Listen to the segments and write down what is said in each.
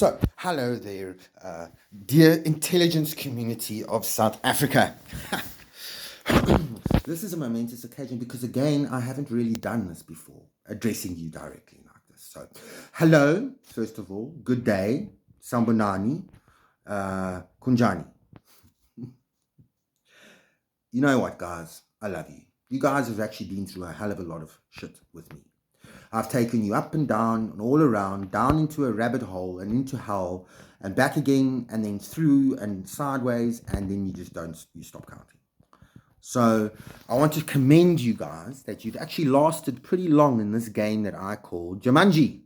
So, hello there, dear intelligence community of South Africa. This is a momentous occasion because, again, I haven't really done this before, addressing you directly like this. So, hello, first of all, good day, Sambonani, Kunjani. You know what, guys? I love you. You guys have actually been through a hell of a lot of shit with me. I've taken you up and down and all around, down into a rabbit hole and into hell and back again and then through and sideways, and then you stop counting. So I want to commend you guys that you've actually lasted pretty long in this game that I call Jumanji.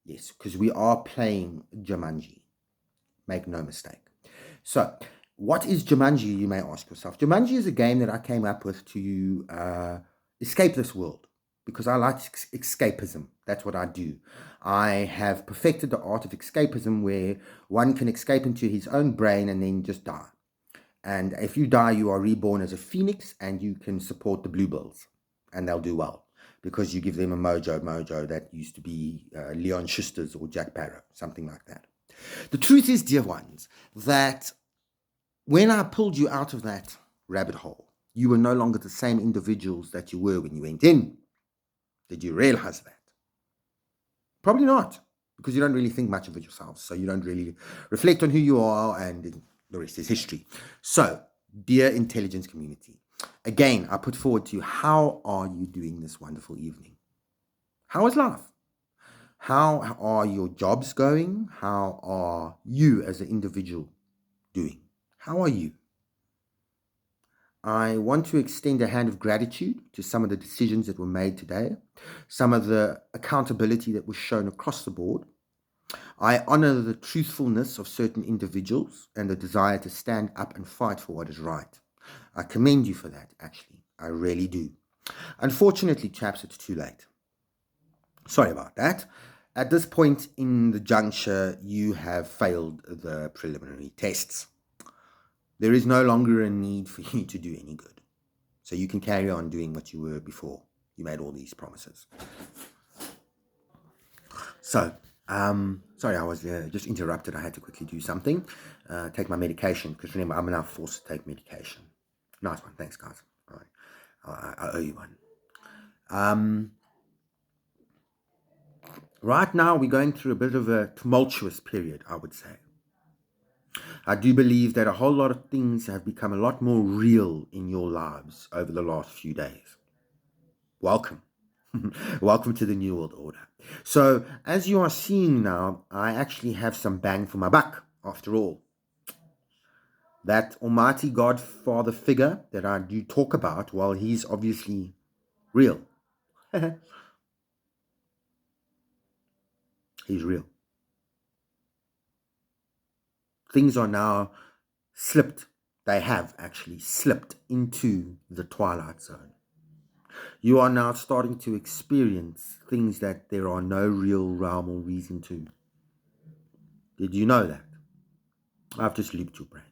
Yes, because we are playing Jumanji. Make no mistake. So what is Jumanji, you may ask yourself? Jumanji is a game that I came up with to escape this world, because I like escapism. That's what I do. I have perfected the art of escapism where one can escape into his own brain and then just die. And if you die, you are reborn as a phoenix and you can support the Bluebills and they'll do well because you give them a mojo that used to be Leon Schuster's or Jack Barrow, something like that. The truth is, dear ones, that when I pulled you out of that rabbit hole, you were no longer the same individuals that you were when you went in. Did you realize that? Probably not, because you don't really think much of it yourselves. So you don't really reflect on who you are, and the rest is history. So, dear intelligence community, again, I put forward to you, how are you doing this wonderful evening? How is life? How are your jobs going? How are you as an individual doing? How are you? I want to extend a hand of gratitude to some of the decisions that were made today, some of the accountability that was shown across the board. I honor the truthfulness of certain individuals and the desire to stand up and fight for what is right. I commend you for that, actually. I really do. Unfortunately, chaps, it's too late. Sorry about that. At this point in the juncture, you have failed the preliminary tests. There is no longer a need for you to do any good. So you can carry on doing what you were before you made all these promises. So, sorry, I was just interrupted. I had to quickly do something. Take my medication, because remember, I'm now forced to take medication. Nice one. Thanks, guys. All right. I owe you one. Right now, we're going through a bit of a tumultuous period, I would say. I do believe that a whole lot of things have become a lot more real in your lives over the last few days. Welcome. Welcome to the New World Order. So, as you are seeing now, I actually have some bang for my buck, after all. That almighty Godfather figure that I do talk about, well, he's obviously real. He's real. Things are now slipped. They have actually slipped into the twilight zone. You are now starting to experience things that there are no real rhyme or reason to. Did you know that? I've just looped your brains.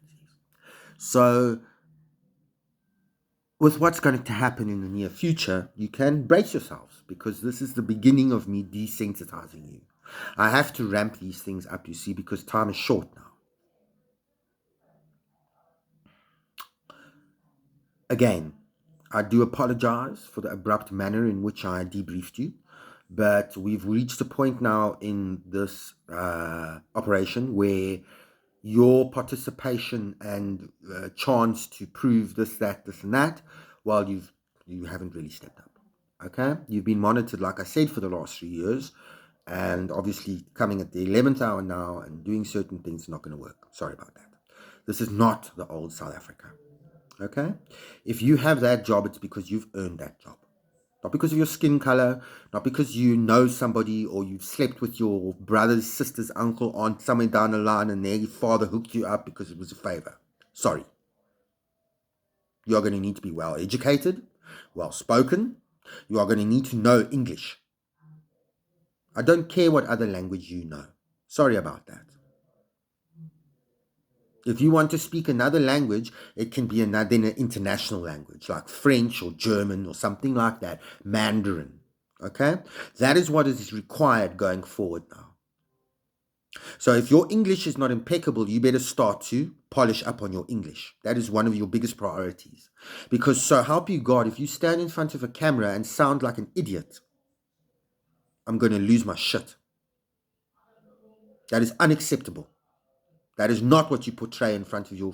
So, with what's going to happen in the near future, you can brace yourselves, because this is the beginning of me desensitizing you. I have to ramp these things up, you see, because time is short now. Again, I do apologize for the abrupt manner in which I debriefed you, but we've reached a point now in this operation where your participation and chance to prove this, that, and that, well, you haven't really stepped up. Okay? You've been monitored, like I said, for the last 3 years, and obviously coming at the 11th hour now and doing certain things is not going to work. Sorry about that. This is not the old South Africa. Okay? If you have that job, it's because you've earned that job. Not because of your skin color, not because you know somebody or you've slept with your brother's, sister's, uncle, aunt, somewhere down the line and their father hooked you up because it was a favor. Sorry. You are going to need to be well educated, well spoken. You are going to need to know English. I don't care what other language you know. Sorry about that. If you want to speak another language, it can be an international language like French or German or something like that, Mandarin. Okay? That is what is required going forward now. So if your English is not impeccable, you better start to polish up on your English. That is one of your biggest priorities. Because so help you God, if you stand in front of a camera and sound like an idiot, I'm going to lose my shit. That is unacceptable. That is not what you portray in front of your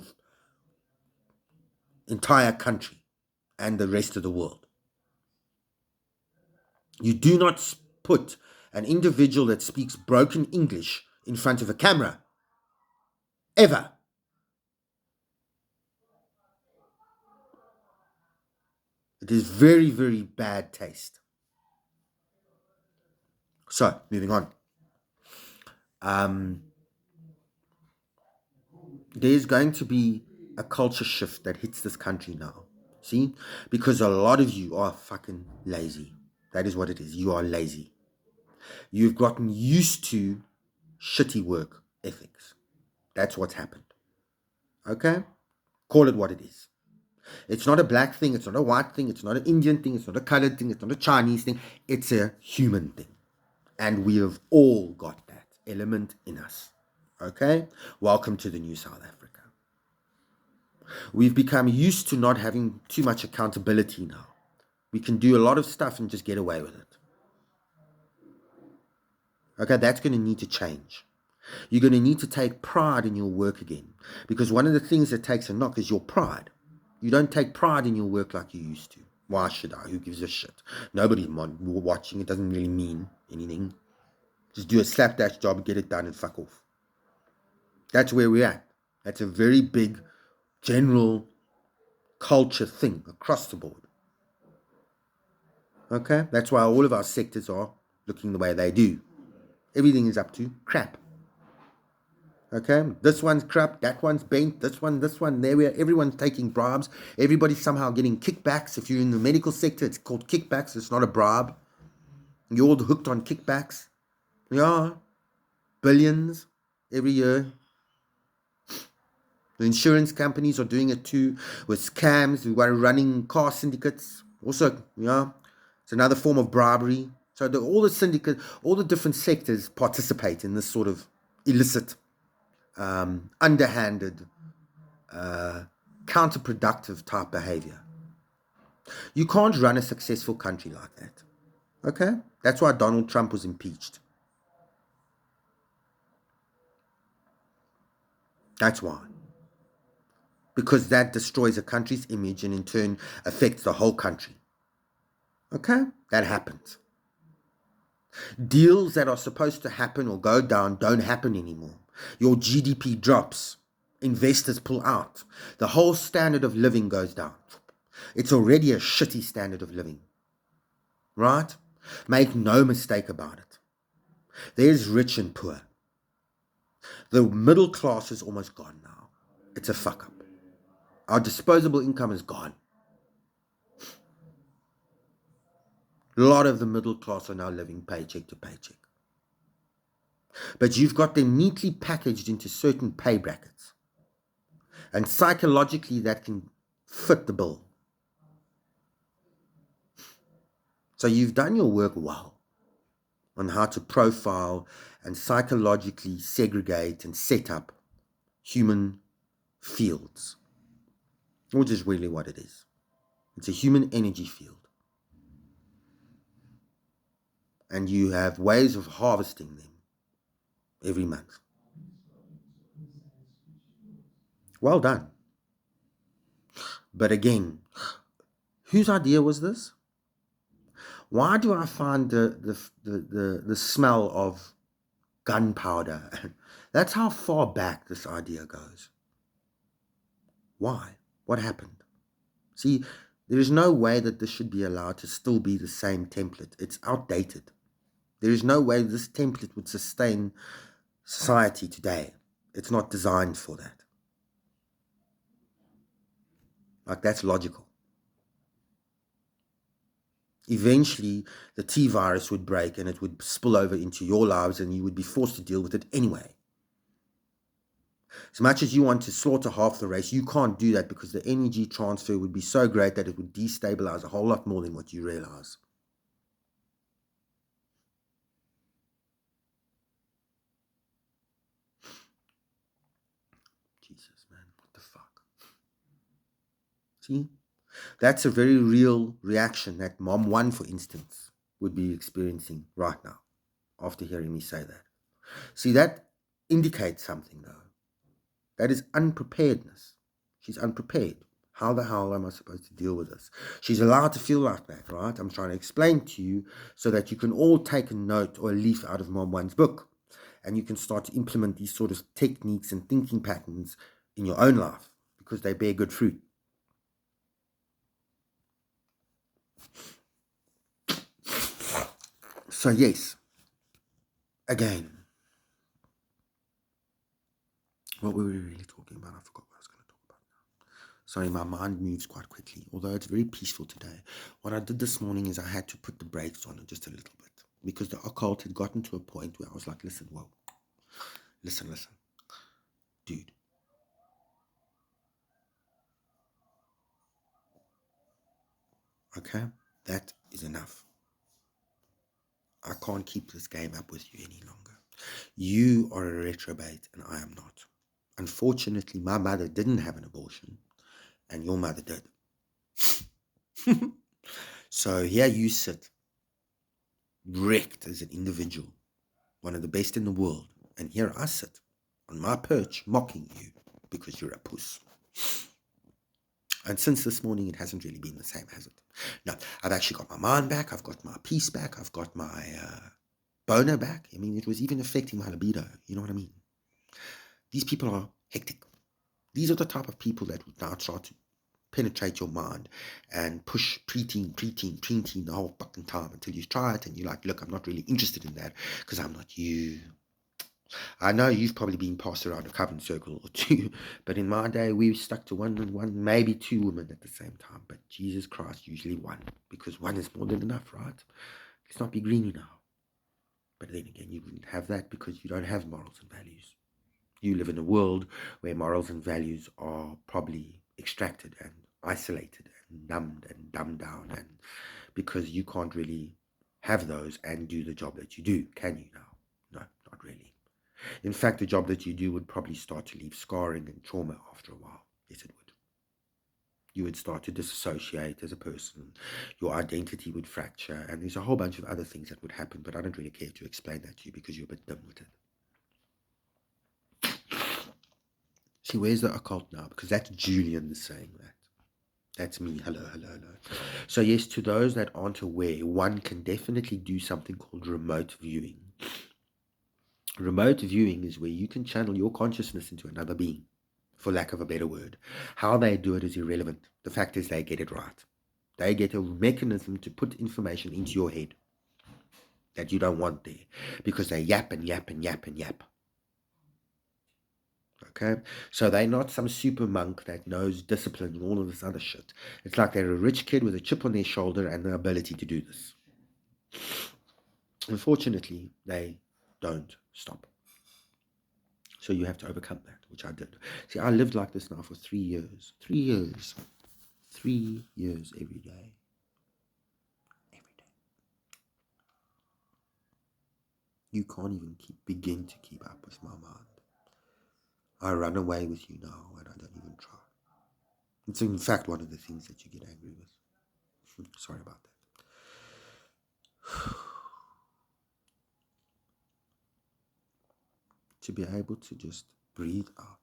entire country and the rest of the world. You do not put an individual that speaks broken English in front of a camera. Ever. It is very, very bad taste. So, moving on. There's going to be a culture shift that hits this country now. See? Because a lot of you are fucking lazy. That is what it is. You are lazy. You've gotten used to shitty work ethics. That's what's happened. Okay? Call it what it is. It's not a black thing. It's not a white thing. It's not an Indian thing. It's not a colored thing. It's not a Chinese thing. It's a human thing. And we have all got that element in us. Okay? Welcome to the new South Africa. We've become used to not having too much accountability now. We can do a lot of stuff and just get away with it. Okay, that's going to need to change. You're going to need to take pride in your work again. Because one of the things that takes a knock is your pride. You don't take pride in your work like you used to. Why should I? Who gives a shit? Nobody's watching. It doesn't really mean anything. Just do a slapdash job, get it done, and fuck off. That's where we're at. That's a very big, general culture thing across the board. Okay? That's why all of our sectors are looking the way they do. Everything is up to crap. Okay? This one's crap, that one's bent, this one, there. Everyone's taking bribes. Everybody's somehow getting kickbacks. If you're in the medical sector, it's called kickbacks. It's not a bribe. You're all hooked on kickbacks. Yeah. Billions every year. The insurance companies are doing it too with scams. We've got running car syndicates. Also, yeah, it's another form of bribery. So all the syndicates, all the different sectors participate in this sort of illicit, underhanded, counterproductive type behavior. You can't run a successful country like that. Okay? That's why Donald Trump was impeached. That's why. Because that destroys a country's image and in turn affects the whole country. Okay? That happens. Deals that are supposed to happen or go down don't happen anymore. Your GDP drops. Investors pull out. The whole standard of living goes down. It's already a shitty standard of living. Right? Make no mistake about it. There's rich and poor. The middle class is almost gone now. It's a fuck up. Our disposable income is gone. A lot of the middle class are now living paycheck to paycheck. But you've got them neatly packaged into certain pay brackets. And psychologically, that can fit the bill. So you've done your work well on how to profile and psychologically segregate and set up human fields, which is really what it is. It's a human energy field. And you have ways of harvesting them every month. Well done. But again, whose idea was this? Why do I find the smell of gunpowder? That's how far back this idea goes. Why? What happened? See, there is no way that this should be allowed to still be the same template. It's outdated. There is no way this template would sustain society today. It's not designed for that. Like, that's logical. Eventually, the T virus would break and it would spill over into your lives and you would be forced to deal with it anyway. As much as you want to slaughter half the race, you can't do that because the energy transfer would be so great that it would destabilize a whole lot more than what you realize. Jesus, man, what the fuck? See? That's a very real reaction that Mom 1, for instance, would be experiencing right now after hearing me say that. See, that indicates something, though. That is unpreparedness. She's unprepared. How the hell am I supposed to deal with this? She's allowed to feel like that, right? I'm trying to explain to you so that you can all take a note or a leaf out of Mom 1's book, and you can start to implement these sort of techniques and thinking patterns in your own life because they bear good fruit. So yes, again, what were we really talking about? I forgot what I was going to talk about now. Sorry, my mind moves quite quickly, although it's very peaceful today. What I did this morning is I had to put the brakes on it just a little bit because the occult had gotten to a point where I was like, listen, whoa, listen, dude. Okay, that is enough. I can't keep this game up with you any longer. You are a reprobate and I am not. Unfortunately, my mother didn't have an abortion and your mother did. So here you sit, wrecked as an individual, one of the best in the world, and here I sit on my perch mocking you because you're a puss. And since this morning, it hasn't really been the same, has it? No, I've actually got my mind back, I've got my peace back, I've got my boner back. I mean, it was even affecting my libido, you know what I mean? These people are hectic. These are the type of people that would now try to penetrate your mind and push preteen the whole fucking time until you try it and you're like, look, I'm not really interested in that because I'm not you. I know you've probably been passed around a coven circle or two, but in my day, we stuck to one, maybe two women at the same time. But Jesus Christ, usually one, because one is more than enough, right? Let's not be greedy now. But then again, you wouldn't have that because you don't have morals and values. You live in a world where morals and values are probably extracted and isolated and numbed and dumbed down, and because you can't really have those and do the job that you do, can you now? No, not really. In fact, the job that you do would probably start to leave scarring and trauma after a while. Yes, it would. You would start to disassociate as a person. Your identity would fracture, and there's a whole bunch of other things that would happen, but I don't really care to explain that to you because you're a bit dumb with it. See, where's the occult now? Because that's Julian saying that. That's me. Hello. So yes, to those that aren't aware, one can definitely do something called remote viewing. Remote viewing is where you can channel your consciousness into another being, for lack of a better word. How they do it is irrelevant. The fact is they get it right. They get a mechanism to put information into your head that you don't want there because they yap and yap and yap and yap. Okay, so they're not some super monk that knows discipline and all of this other shit. It's like they're a rich kid with a chip on their shoulder and the ability to do this. Unfortunately, they don't stop. So you have to overcome that, which I did. See, I lived like this now for 3 years. 3 years. 3 years every day. Every day. You can't even begin to keep up with my mind. I run away with you now and I don't even try. It's in fact one of the things that you get angry with. Sorry about that. To be able to just breathe out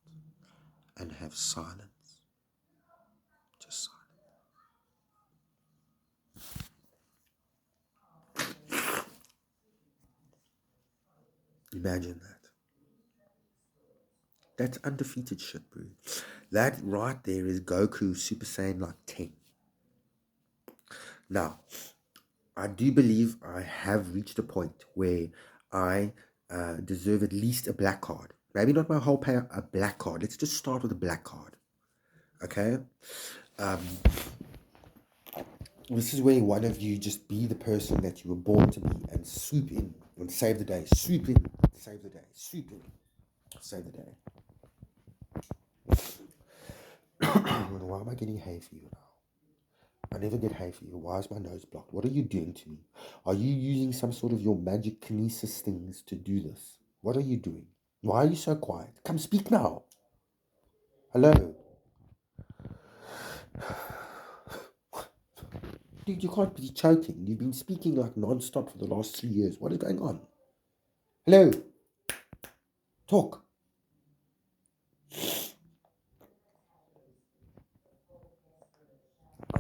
and have silence. Just silence. Imagine that. That's undefeated shit, bro. That right there is Goku Super Saiyan like 10. Now, I do believe I have reached a point where I deserve at least a black card. Maybe not my whole pay, a black card. Let's just start with a black card. Okay? This is where one of you just be the person that you were born to be and swoop in and save the day. Swoop in, save the day. Swoop in, save the day. Why am I getting hay fever now? I never get hay fever. Why is my nose blocked? What are you doing to me? Are you using some sort of your magic kinesis things to do this? What are you doing? Why are you so quiet? Come speak now. Hello? Dude, you can't be choking. You've been speaking like non-stop for the last 3 years. What is going on? Hello? Talk. I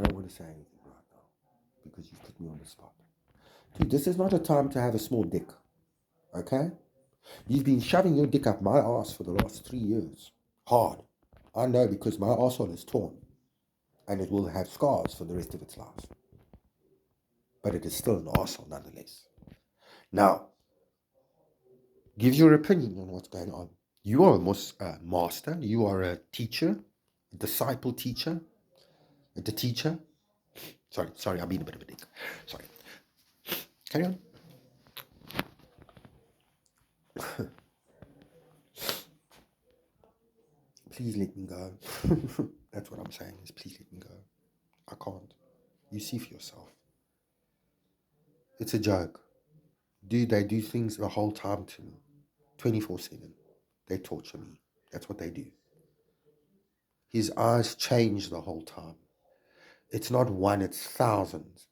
don't want to say anything right now because you've put me on the spot. Dude, this is not a time to have a small dick. Okay? You've been shoving your dick up my ass for the last 3 years. Hard. I know because my arsehole is torn. And it will have scars for the rest of its life. But it is still an arsehole nonetheless. Now, give your opinion on what's going on. You are a master. You are a teacher. A disciple teacher. The teacher. Sorry, I'm being a bit of a dick. Sorry. Carry on. Please let me go. That's what I'm saying is please let me go. I can't. You see for yourself. It's a joke. Dude, they do things the whole time to me. 24/7. They torture me. That's what they do. His eyes change the whole time. It's not one, it's thousands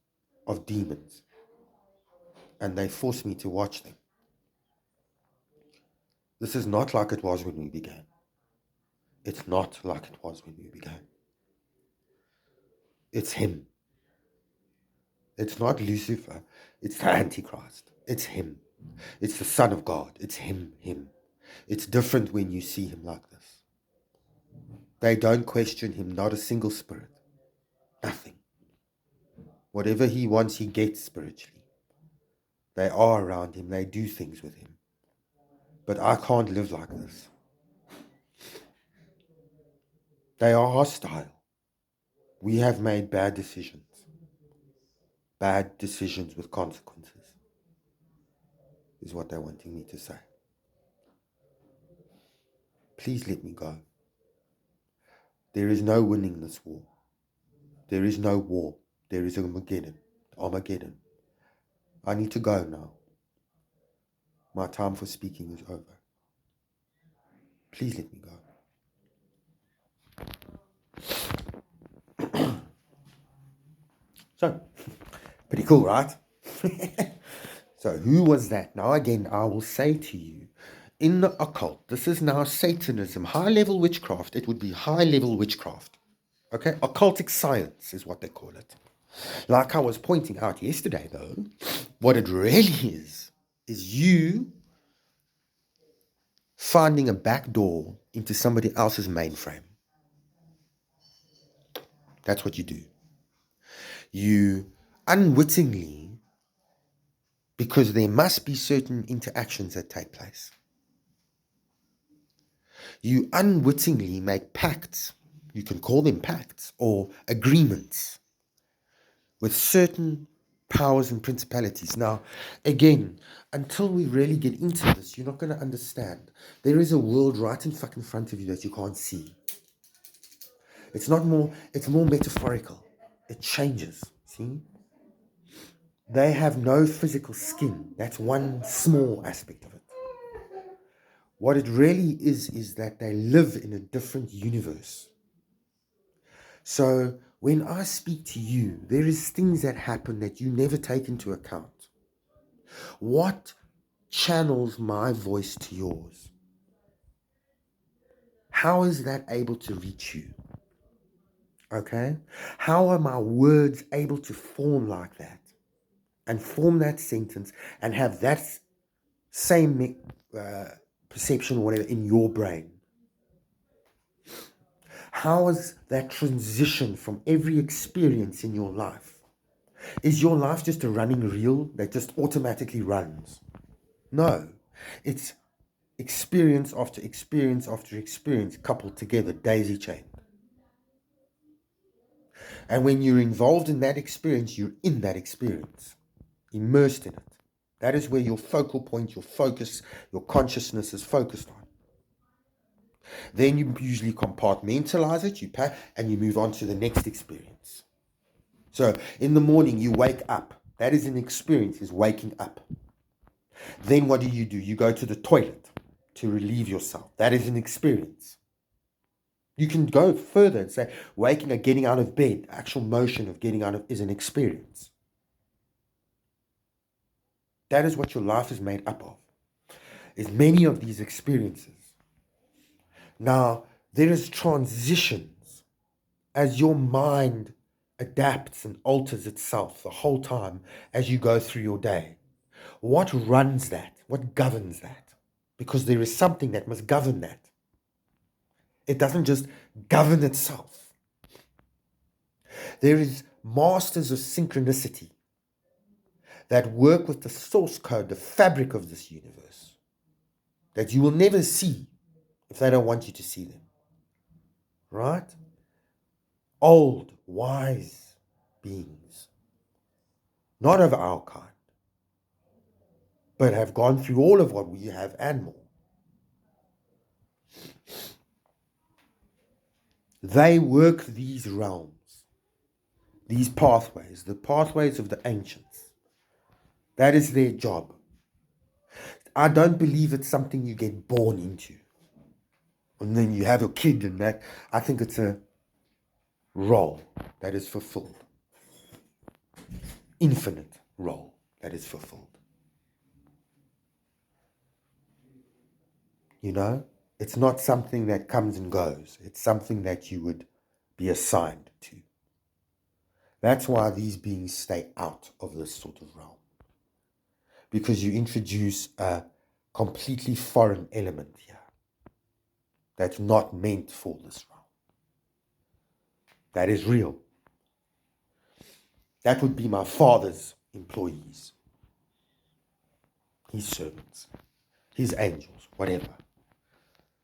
of demons. And they force me to watch them. This is not like it was when we began. It's not like it was when we began. It's him. It's not Lucifer. It's the Antichrist. It's him. It's the Son of God. It's him. It's different when you see him like this. They don't question him, not a single spirit. Nothing. Whatever he wants, he gets spiritually. They are around him. They do things with him. But I can't live like this. They are hostile. We have made bad decisions. Bad decisions with consequences is what they're wanting me to say. Please let me go. There is no winning this war. There is no war. There is Armageddon. I need to go now. My time for speaking is over. Please let me go. So, pretty cool, right? So, who was that? Now, again, I will say to you, in the occult, this is now Satanism, high-level witchcraft. It would be high-level witchcraft. Okay? Occultic science is what they call it. Like I was pointing out yesterday, though, what it really is you finding a back door into somebody else's mainframe. That's what you do. You unwittingly, because there must be certain interactions that take place, you unwittingly make pacts, you can call them pacts or agreements with certain powers and principalities. Now, again, until we really get into this, you're not going to understand. There is a world right in fucking front of you that you can't see. It's more metaphorical. It changes, see? They have no physical skin. That's one small aspect of it. What it really is that they live in a different universe. So when I speak to you, there is things that happen that you never take into account. What channels my voice to yours? How is that able to reach you? Okay? How are my words able to form like that? And form that sentence and have that same perception or whatever in your brain? How is that transition from every experience in your life? Is your life just a running reel that just automatically runs? No. It's experience after experience after experience coupled together, daisy chained. And when you're involved in that experience, you're in that experience, immersed in it. That is where your focal point, your focus, your consciousness is focused on. Then you usually compartmentalize it, and you move on to the next experience. So in the morning, you wake up. That is an experience, is waking up. Then what do? You go to the toilet to relieve yourself. That is an experience. You can go further and say waking or getting out of bed, actual motion of getting out of is an experience. That is what your life is made up of, is many of these experiences. Now, there is transitions as your mind adapts and alters itself the whole time as you go through your day. What runs that? What governs that? Because there is something that must govern that. It doesn't just govern itself. There is masters of synchronicity that work with the source code, the fabric of this universe, that you will never see if they don't want you to see them. Right? Old, wise beings, not of our kind, but have gone through all of what we have and more. They work these realms, these pathways, the pathways of the ancients. That is their job. I don't believe it's something you get born into. And then you have a kid and that. I think it's a role that is fulfilled. Infinite role that is fulfilled. You know? It's not something that comes and goes. It's something that you would be assigned to. That's why these beings stay out of this sort of realm. Because you introduce a completely foreign element here that's not meant for this realm. That is real. That would be my father's employees, his servants, his angels, whatever.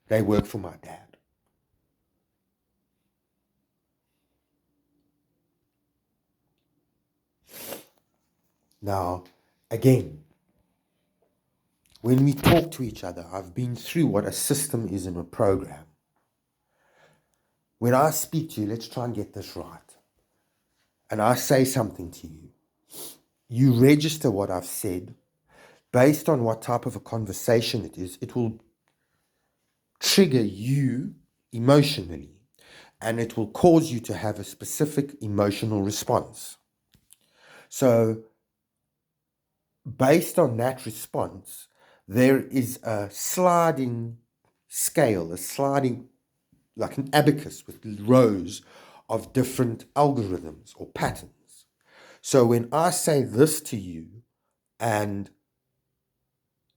They work for my dad. Now, again, when we talk to each other, I've been through what a system is in a program. When I speak to you, let's try and get this right. And I say something to you. You register what I've said. Based on what type of a conversation it is, it will trigger you emotionally. And it will cause you to have a specific emotional response. So, based on that response, there is a sliding scale, a sliding, like an abacus with rows of different algorithms or patterns. So when I say this to you and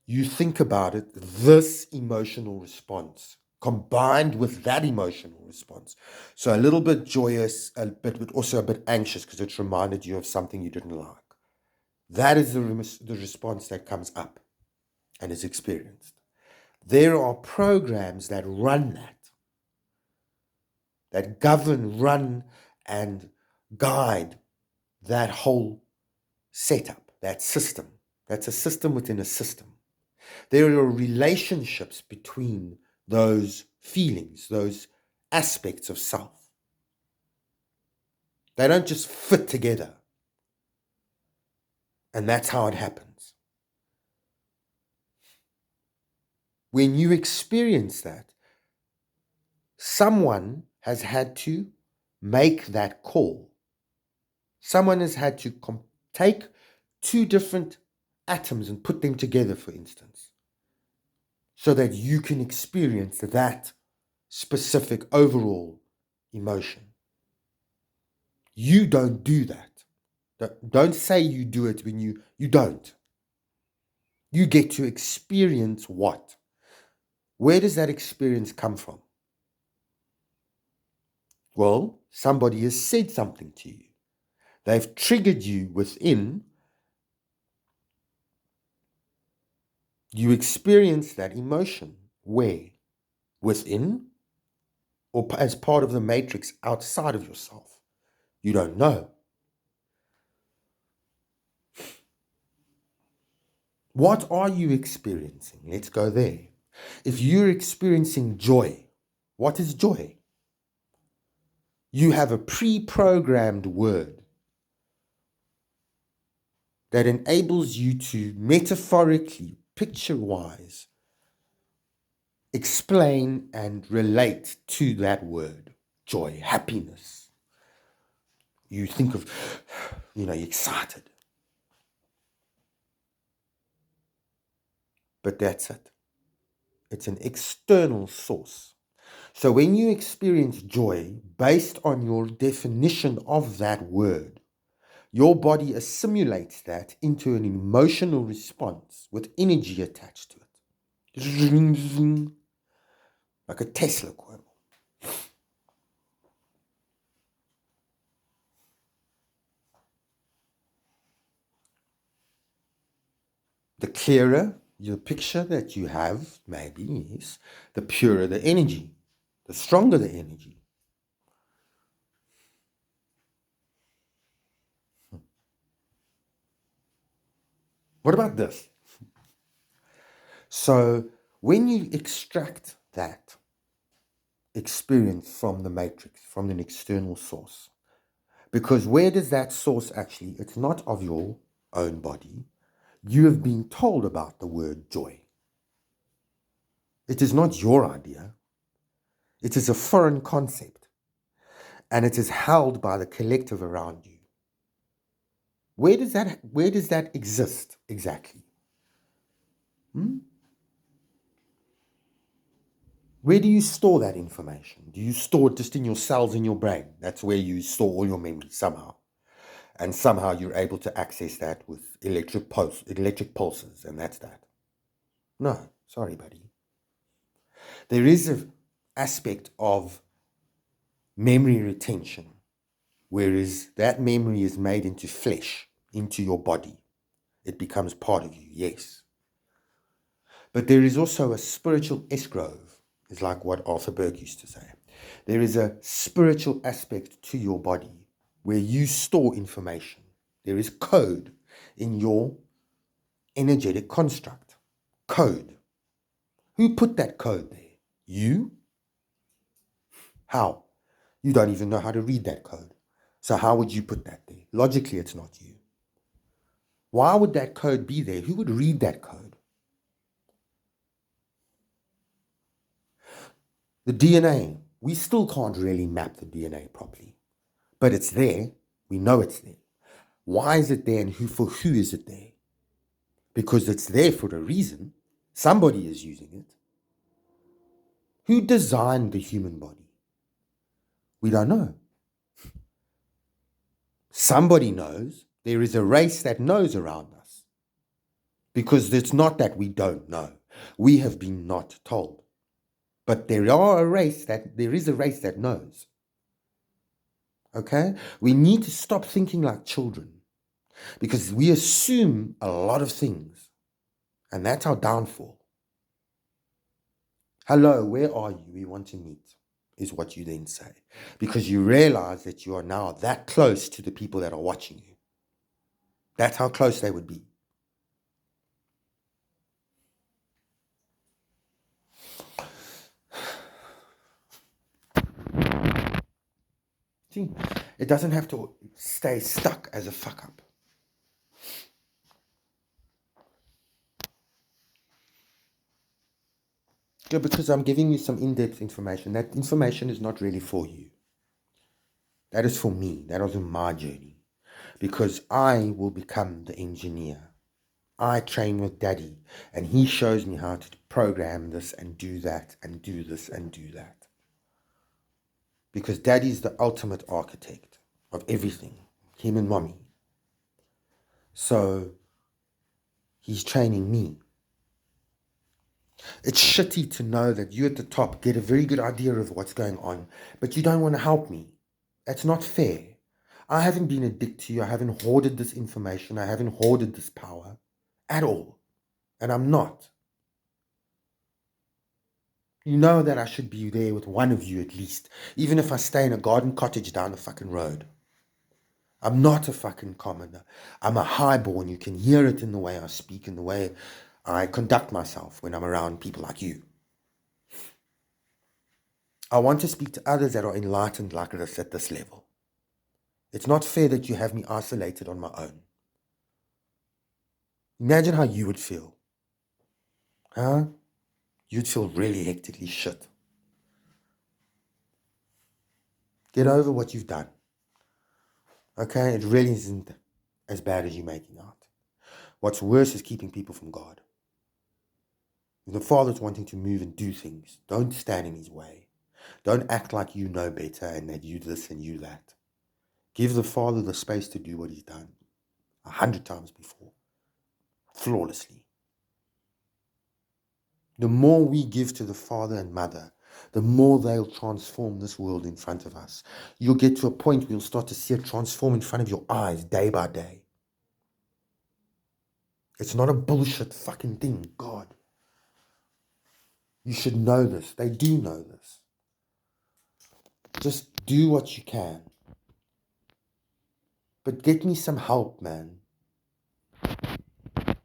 you think about it, this emotional response combined with that emotional response. So a little bit joyous, but also a bit anxious because it's reminded you of something you didn't like. That is the response that comes up and is experienced. There are programs that run that govern, run, and guide that whole setup, that system. That's a system within a system. There are relationships between those feelings, those aspects of self. They don't just fit together. And that's how it happens. When you experience that, someone has had to make that call. Someone has had to take two different atoms and put them together, for instance, so that you can experience that specific overall emotion. You don't do that. Don't say you do it when you don't. You get to experience what? Where does that experience come from? Well, somebody has said something to you. They've triggered you within. You experience that emotion. Where? Within? Or as part of the matrix outside of yourself? You don't know. What are you experiencing? Let's go there. If you're experiencing joy, what is joy? You have a pre-programmed word that enables you to metaphorically, picture-wise, explain and relate to that word, joy, happiness. You think of, you're excited. But that's it. It's an external source. So when you experience joy based on your definition of that word, your body assimilates that into an emotional response with energy attached to it. Like a Tesla coil. The clearer your picture that you have, maybe, is, the purer the energy, the stronger the energy. What about this? So when you extract that experience from the matrix, from an external source, because where does that source actually, it's not of your own body. You have been told about the word joy. It is not your idea. It is a foreign concept, and it is held by the collective around you. Where does that exist exactly? Where do you store that information? Do you store it just in your cells in your brain? That's where you store all your memories somehow. And somehow you're able to access that with electric pulses, and that's that. No, sorry, buddy. There is an aspect of memory retention, whereas that memory is made into flesh, into your body. It becomes part of you, yes. But there is also a spiritual escrow, is like what Arthur Burke used to say. There is a spiritual aspect to your body where you store information. There is code in your energetic construct. Code. Who put that code there? You? How? You don't even know how to read that code. So how would you put that there? Logically, it's not you. Why would that code be there? Who would read that code? The DNA, we still can't really map the DNA properly. But it's there. We know it's there. Why is it there, and for who is it there? Because it's there for a reason. Somebody is using it. Who designed the human body? We don't know. Somebody knows. There is a race that knows around us. Because it's not that we don't know. We have been not told. But there is a race that knows. Okay? We need to stop thinking like children. Because we assume a lot of things. And that's our downfall. Hello, where are you? We want to meet, is what you then say. Because you realize that you are now that close to the people that are watching you. That's how close they would be. See, it doesn't have to stay stuck as a fuck up. Yeah, because I'm giving you some in-depth information. That information is not really for you. That is for me. That was my journey. Because I will become the engineer. I train with Daddy, and he shows me how to program this and do that and do this and do that. Because Daddy's the ultimate architect of everything, him and Mommy. So he's training me. It's shitty to know that you at the top get a very good idea of what's going on, but you don't want to help me. That's not fair. I haven't been a dick to you. I haven't hoarded this information. I haven't hoarded this power at all. And I'm not. You know that I should be there with one of you at least, even if I stay in a garden cottage down the fucking road. I'm not a fucking commoner. I'm a highborn. You can hear it in the way I speak, in the way I conduct myself when I'm around people like you. I want to speak to others that are enlightened like this at this level. It's not fair that you have me isolated on my own. Imagine how you would feel. Huh? you'd feel really hectically shit. Get over what you've done. Okay? It really isn't as bad as you're making out. What's worse is keeping people from God. If the Father's wanting to move and do things, don't stand in his way. Don't act like you know better and that you this and you that. Give the Father the space to do what he's done 100 times before, flawlessly. The more we give to the Father and Mother, the more they'll transform this world in front of us. You'll get to a point where you'll start to see it transform in front of your eyes day by day. It's not a bullshit fucking thing, God. You should know this. They do know this. Just do what you can. But get me some help, man.